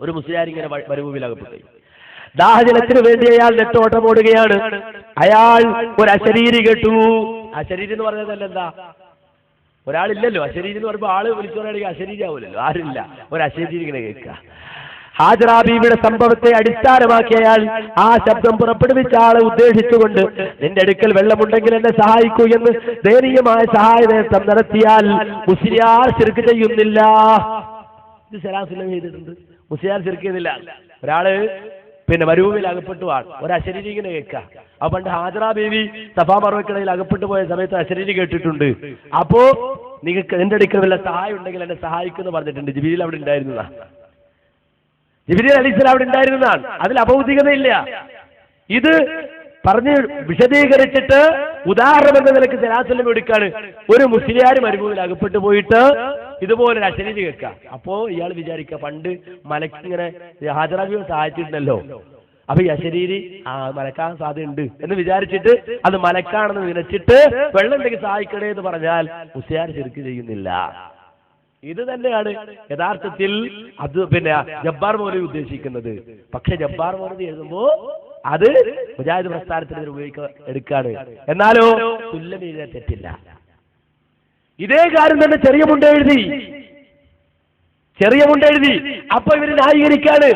ഒരു മുസ്ലിയാർ ഇങ്ങനെ മരുഭൂമിയിലകപ്പെട്ടു. ദാഹജലത്തിന് വേണ്ടി അയാൾ നെട്ടോട്ടം ഓടുകയാണ്. അയാൾ ഒരു അശരീരി കേട്ടു. അശരീരി എന്ന് പറഞ്ഞതല്ല എന്താ, ഒരാളില്ലല്ലോ. അശരീരി എന്ന് പറയുമ്പോൾ ആള് വിളിച്ചോണെങ്കിൽ അശരീരി ആവൂലല്ലോ, ആരില്ല. ഒരു അശരീരി ഇങ്ങനെ കേൾക്കുക. ഹാജറ ബീവിയുടെ സംഭവത്തെ അടിസ്ഥാനമാക്കി അയാൾ ആ ശബ്ദം പുറപ്പെടുവിച്ച ആളെ ഉദ്ദേശിച്ചുകൊണ്ട്, നിന്റെ അടുക്കൽ വെള്ളമുണ്ടെങ്കിൽ എന്നെ സഹായിക്കൂ എന്ന് ദയനീയമായ സഹായനേട്ടം നടത്തിയാൽ മുസ്ലിയാർ ശിർക്ക് ചെയ്യുന്നില്ല. ഇത് സലാസുലം ചെയ്തിട്ടുണ്ട്. മുസ്ലിയാർ ശിർക്ക് ചെയ്യുന്നില്ല. ഒരാള് മരുഭൂമിയിൽ അകപ്പെട്ടു ആൾ ഒരു അശരീരി ഇങ്ങനെ കേൾക്കുക. അപ്പൊ പണ്ട് ഹാജറ ബീവി സഫാ മറുവക്കിടയിൽ അകപ്പെട്ടു പോയ സമയത്ത് അശരീരി കേട്ടിട്ടുണ്ട്. അപ്പോ നിങ്ങൾക്ക് എന്റെ അടുക്കൽ വല്ല സഹായം ഉണ്ടെങ്കിൽ എന്നെ സഹായിക്കുമെന്ന് പറഞ്ഞിട്ടുണ്ട്. ജിബ്രീൽ അവിടെ ഉണ്ടായിരുന്നതാണ്. ജിബ്രീൽ അലൈഹിസ്സലാം അവിടെ ഉണ്ടായിരുന്നതാണ്. അതിൽ അഭൗതികതയില്ല. ഇത് പറഞ്ഞ് വിശദീകരിച്ചിട്ട് ഉദാഹരണം എന്ന നിലയ്ക്ക് സലാസലം എടുക്കാണ്. ഒരു മുസ്ലിയാർ മരുഭൂമിയിൽ അകപ്പെട്ടു പോയിട്ട് ഇതുപോലെ ഒരു അശരീരി കേൾക്കുക. അപ്പോ ഇയാൾ വിചാരിക്കുക, പണ്ട് മലക്കിങ്ങനെ ഹാജറ ബീവി സഹായിച്ചിട്ടുണ്ടല്ലോ, അപ്പൊ ഈ അശരീരി മലക്കാൻ സാധ്യതയുണ്ട് എന്ന് വിചാരിച്ചിട്ട് അത് മലക്കാണെന്ന് വിചാരിച്ചിട്ട് വെള്ളം ഉണ്ടെങ്കിൽ സഹായിക്കണേ എന്ന് പറഞ്ഞാൽ മുസ്ലിയാർ ശിർക്ക് ചെയ്യുന്നില്ല. ഇത് തന്നെയാണ് യഥാർത്ഥത്തിൽ അത് ജബ്ബാർ മൗലവി ഉദ്ദേശിക്കുന്നത്. പക്ഷെ ജബ്ബാർ മൗലവി എഴുതുമ്പോ അത് മുജാഹിദ് പ്രസ്ഥാനത്തിന് എടുക്കാണ്. എന്നാലോ തുല്യം എഴുതാൻ തെറ്റില്ല. ഇതേ കാര്യം തന്നെ ചെറിയ മുണ്ട എഴുതി. അപ്പൊ ഇവര് ന്യായീകരിക്കാണ്.